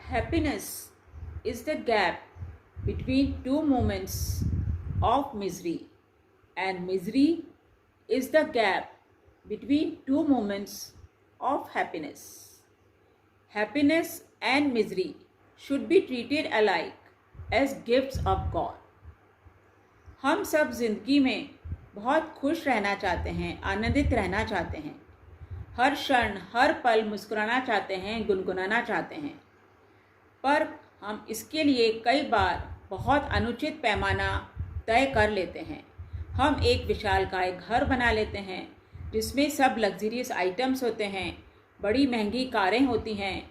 Happiness is the gap between two moments of misery, and misery is the gap between two moments of happiness. Happiness and misery should be treated alike as gifts of God. हम सब जिंदगी में बहुत खुश रहना चाहते हैं, आनंदित रहना चाहते हैं, हर क्षण हर पल मुस्कुराना चाहते हैं, गुनगुनाना चाहते हैं, पर हम इसके लिए कई बार बहुत अनुचित पैमाना तय कर लेते हैं। हम एक विशालकाय घर बना लेते हैं जिसमें सब लग्जरियस आइटम्स होते हैं, बड़ी महंगी कारें होती हैं,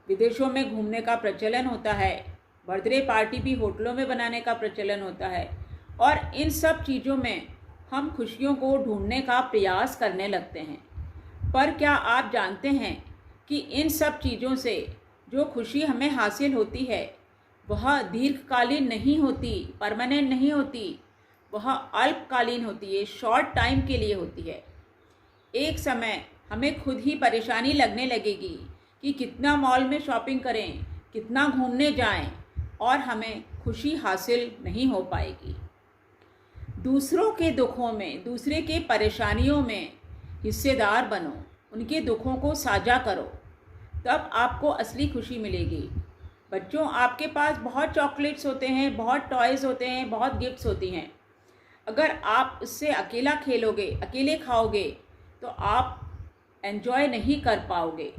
विदेशों में घूमने का प्रचलन होता है, बर्थडे पार्टी भी होटलों में बनाने का प्रचलन होता है, और इन सब चीज़ों में हम खुशियों को ढूंढने का प्रयास करने लगते हैं। पर क्या आप जानते हैं कि इन सब चीज़ों से जो खुशी हमें हासिल होती है वह दीर्घकालीन नहीं होती, परमानेंट नहीं होती, वह अल्पकालीन होती है, शॉर्ट टाइम के लिए होती है। एक समय हमें खुद ही परेशानी लगने लगेगी कि कितना मॉल में शॉपिंग करें, कितना घूमने जाएं, और हमें खुशी हासिल नहीं हो पाएगी। दूसरों के दुखों में, दूसरे के परेशानियों में हिस्सेदार बनो, उनके दुखों को साझा करो, तब आपको असली खुशी मिलेगी। बच्चों, आपके पास बहुत चॉकलेट्स होते हैं, बहुत टॉयज़ होते हैं, बहुत गिफ्ट्स होती हैं। अगर आप उससे अकेला खेलोगे, अकेले खाओगे, तो आप एंजॉय नहीं कर पाओगे।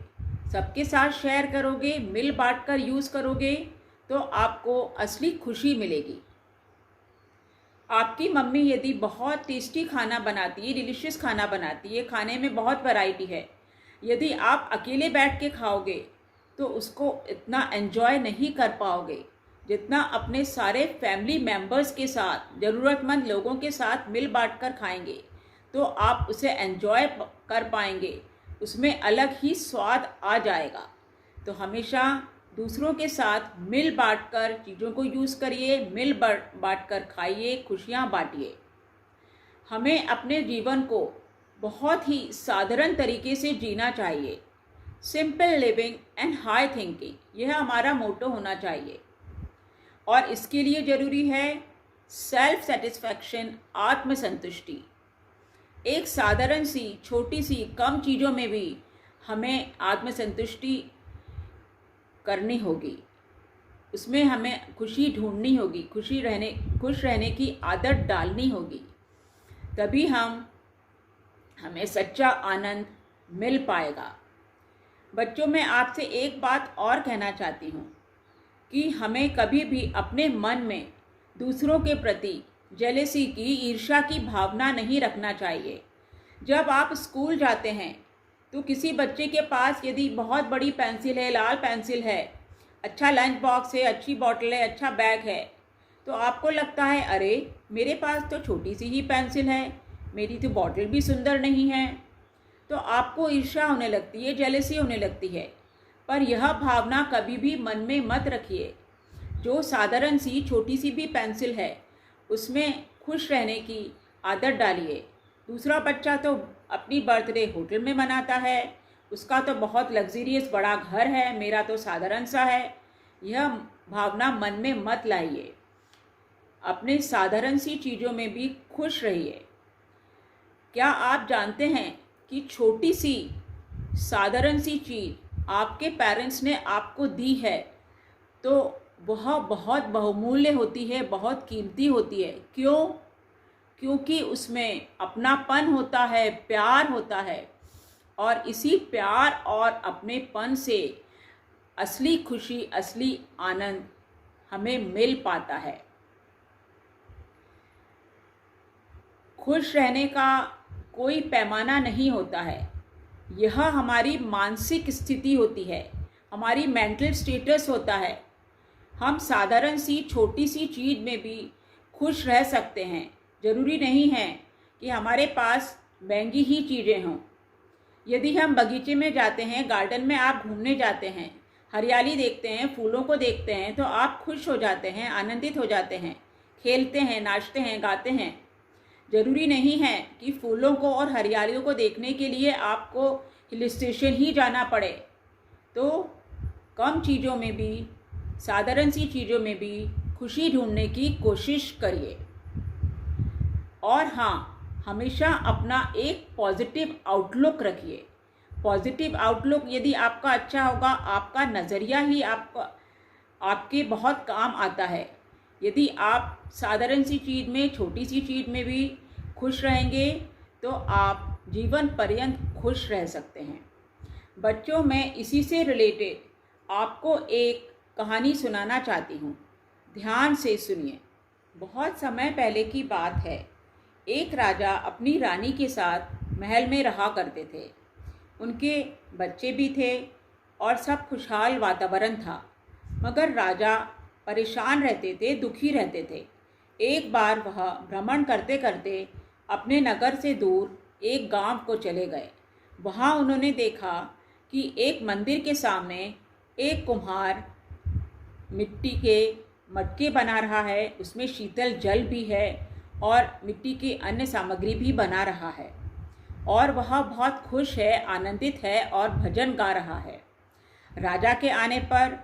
सबके साथ शेयर करोगे, मिल बांट कर यूज़ करोगे, तो आपको असली खुशी मिलेगी। आपकी मम्मी यदि बहुत टेस्टी खाना बनाती है, डिलीशियस खाना बनाती है, खाने में बहुत वैरायटी है, यदि आप अकेले बैठ के खाओगे तो उसको इतना एंजॉय नहीं कर पाओगे जितना अपने सारे फैमिली मेम्बर्स के साथ, ज़रूरतमंद लोगों के साथ मिल बांट कर खाएंगे, तो आप उसे एंजॉय कर पाएंगे, उसमें अलग ही स्वाद आ जाएगा। तो हमेशा दूसरों के साथ मिल बांट कर चीज़ों को यूज़ करिए, मिल बांट कर खाइए, खुशियाँ बांटिए। हमें अपने जीवन को बहुत ही साधारण तरीके से जीना चाहिए। Simple living and high thinking, यह हमारा मोटो होना चाहिए। और इसके लिए ज़रूरी है सेल्फ सेटिस्फैक्शन, आत्मसंतुष्टि। एक साधारण सी, छोटी सी, कम चीज़ों में भी हमें आत्मसंतुष्टि करनी होगी, उसमें हमें खुशी ढूंढनी होगी, खुश रहने की आदत डालनी होगी, तभी हमें सच्चा आनंद मिल पाएगा। बच्चों, मैं आपसे एक बात और कहना चाहती हूँ कि हमें कभी भी अपने मन में दूसरों के प्रति जेलेसी की, ईर्ष्या की भावना नहीं रखना चाहिए। जब आप स्कूल जाते हैं तो किसी बच्चे के पास यदि बहुत बड़ी पेंसिल है, लाल पेंसिल है, अच्छा लंच बॉक्स है, अच्छी बॉटल है, अच्छा बैग है, तो आपको लगता है अरे मेरे पास तो छोटी सी ही पेंसिल है, मेरी तो बॉटल भी सुंदर नहीं है, तो आपको ईर्ष्या होने लगती है, जेलेसी होने लगती है। पर यह भावना कभी भी मन में मत रखिए। जो साधारण सी छोटी सी भी पेंसिल है उसमें खुश रहने की आदत डालिए। दूसरा बच्चा तो अपनी बर्थडे होटल में मनाता है, उसका तो बहुत लग्जरियस बड़ा घर है, मेरा तो साधारण सा है। यह भावना मन में मत लाइए। अपने साधारण सी चीज़ों में भी खुश रहिए। क्या आप जानते हैं कि छोटी सी साधारण सी चीज़ आपके पेरेंट्स ने आपको दी है तो वह बहुत बहुमूल्य होती है, बहुत कीमती होती है। क्यों? क्योंकि उसमें अपनापन होता है, प्यार होता है, और इसी प्यार और अपनेपन से असली खुशी, असली आनंद हमें मिल पाता है। खुश रहने का कोई पैमाना नहीं होता है, यह हमारी मानसिक स्थिति होती है, हमारी मेंटल स्टेटस होता है। हम साधारण सी छोटी सी चीज़ में भी खुश रह सकते हैं। ज़रूरी नहीं है कि हमारे पास महंगी ही चीज़ें हों। यदि हम बगीचे में जाते हैं, गार्डन में आप घूमने जाते हैं, हरियाली देखते हैं, फूलों को देखते हैं, तो आप खुश हो जाते हैं, आनंदित हो जाते हैं, खेलते हैं, नाचते हैं, गाते हैं। ज़रूरी नहीं है कि फूलों को और हरियालियों को देखने के लिए आपको हिल स्टेशन ही जाना पड़े। तो कम चीज़ों में भी, साधारण सी चीज़ों में भी खुशी ढूंढने की कोशिश करिए। और हाँ, हमेशा अपना एक पॉजिटिव आउटलुक रखिए। पॉजिटिव आउटलुक यदि आपका अच्छा होगा, आपका नज़रिया ही आपके बहुत काम आता है। यदि आप साधारण सी चीज़ में, छोटी सी चीज़ में भी खुश रहेंगे तो आप जीवन पर्यंत खुश रह सकते हैं। बच्चों, मैं इसी से रिलेटेड आपको एक कहानी सुनाना चाहती हूँ। ध्यान से सुनिए। बहुत समय पहले की बात है। एक राजा अपनी रानी के साथ महल में रहा करते थे। उनके बच्चे भी थे और सब खुशहाल वातावरण था। मगर राजा परेशान रहते थे, दुखी रहते थे। एक बार वह भ्रमण करते करते अपने नगर से दूर एक गांव को चले गए। वहां उन्होंने देखा कि एक मंदिर के सामने एक कुम्हार मिट्टी के मटके बना रहा है, उसमें शीतल जल भी है और मिट्टी की अन्य सामग्री भी बना रहा है, और वह बहुत खुश है, आनंदित है और भजन गा रहा है। राजा के आने पर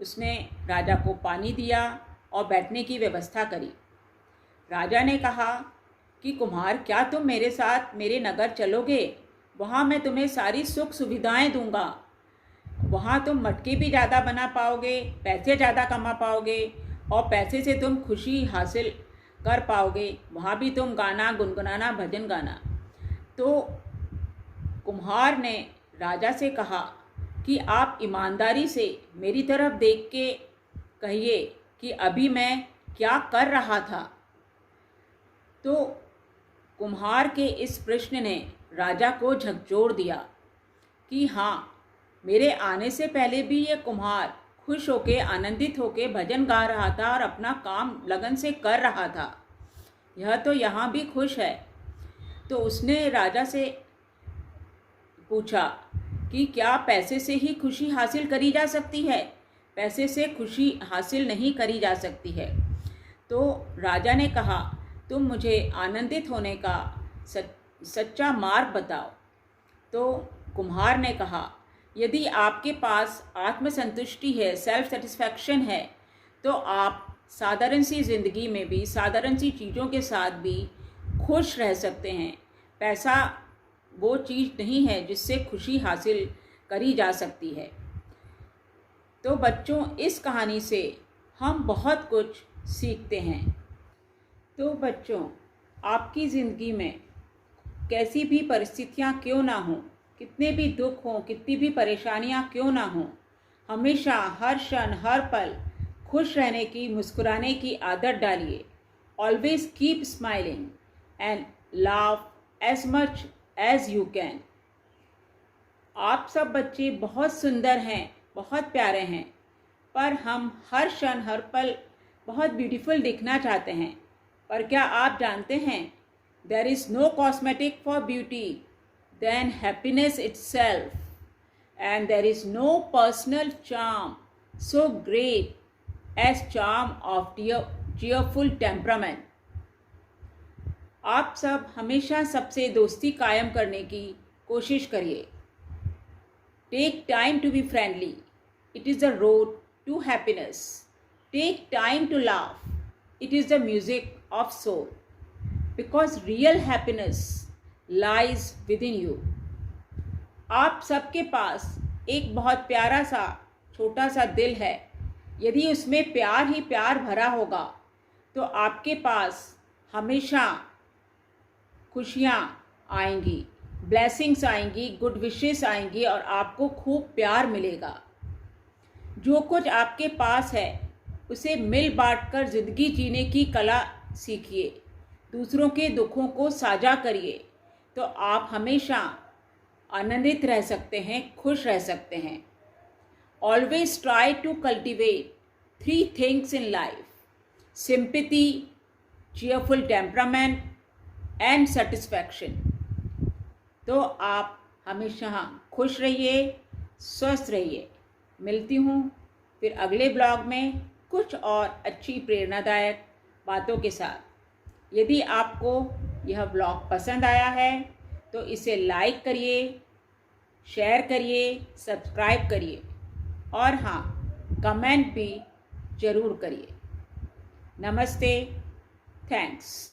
उसने राजा को पानी दिया और बैठने की व्यवस्था करी। राजा ने कहा कि कुम्हार, क्या तुम मेरे साथ मेरे नगर चलोगे? वहाँ मैं तुम्हें सारी सुख सुविधाएं दूंगा। वहाँ तुम मटके भी ज़्यादा बना पाओगे, पैसे ज़्यादा कमा पाओगे और पैसे से तुम खुशी हासिल कर पाओगे। वहाँ भी तुम गाना गुनगुनाना, भजन गाना। तो कुम्हार ने राजा से कहा कि आप ईमानदारी से मेरी तरफ देख के कहिए कि अभी मैं क्या कर रहा था। तो कुम्हार के इस प्रश्न ने राजा को झकझोर दिया कि हाँ, मेरे आने से पहले भी ये कुम्हार खुश होके, आनंदित होके भजन गा रहा था और अपना काम लगन से कर रहा था। यह तो यहाँ भी खुश है। तो उसने राजा से पूछा कि क्या पैसे से ही खुशी हासिल करी जा सकती है? पैसे से खुशी हासिल नहीं करी जा सकती है। तो राजा ने कहा, तुम मुझे आनंदित होने का सच्चा मार्ग बताओ। तो कुम्हार ने कहा, यदि आपके पास आत्मसंतुष्टि है, सेल्फ सेटिस्फैक्शन है, तो आप साधारण सी ज़िंदगी में भी, साधारण सी चीज़ों के साथ भी खुश रह सकते हैं। पैसा वो चीज़ नहीं है जिससे खुशी हासिल करी जा सकती है। तो बच्चों, इस कहानी से हम बहुत कुछ सीखते हैं। तो बच्चों, आपकी ज़िंदगी में कैसी भी परिस्थितियाँ क्यों ना हों, कितने भी दुख हों, कितनी भी परेशानियाँ क्यों ना हों, हमेशा, हर क्षण, हर पल खुश रहने की, मुस्कुराने की आदत डालिए। Always keep smiling and laugh as much as you can. आप सब बच्चे बहुत सुंदर हैं, बहुत प्यारे हैं, पर हम हर क्षण, हर पल बहुत ब्यूटीफुल दिखना चाहते हैं। पर क्या आप जानते हैं, there is no cosmetic for beauty than happiness itself, and there is no personal charm so great as charm of cheerful temperament. आप सब हमेशा सबसे दोस्ती कायम करने की कोशिश करिए। Take time to be friendly, it is the road to happiness. Take time to laugh, it is the music of soul, because real happiness lies within you। आप सबके पास एक बहुत प्यारा सा छोटा सा दिल है। यदि उसमें प्यार ही प्यार भरा होगा तो आपके पास हमेशा खुशियाँ आएंगी, ब्लेसिंग्स आएंगी, गुड विशेस आएंगी और आपको खूब प्यार मिलेगा। जो कुछ आपके पास है उसे मिल बांट कर ज़िंदगी जीने की कला सीखिए। दूसरों के दुखों को साझा करिए तो आप हमेशा आनंदित रह सकते हैं, खुश रह सकते हैं। Always try to cultivate 3 things in life: sympathy, cheerful temperament and satisfaction. तो आप हमेशा खुश रहिए, स्वस्थ रहिए। मिलती हूँ फिर अगले ब्लॉग में कुछ और अच्छी प्रेरणादायक बातों के साथ। यदि आपको यह ब्लॉग पसंद आया है तो इसे लाइक करिए, शेयर करिए, सब्सक्राइब करिए। और हाँ, कमेंट भी ज़रूर करिए। नमस्ते, थैंक्स।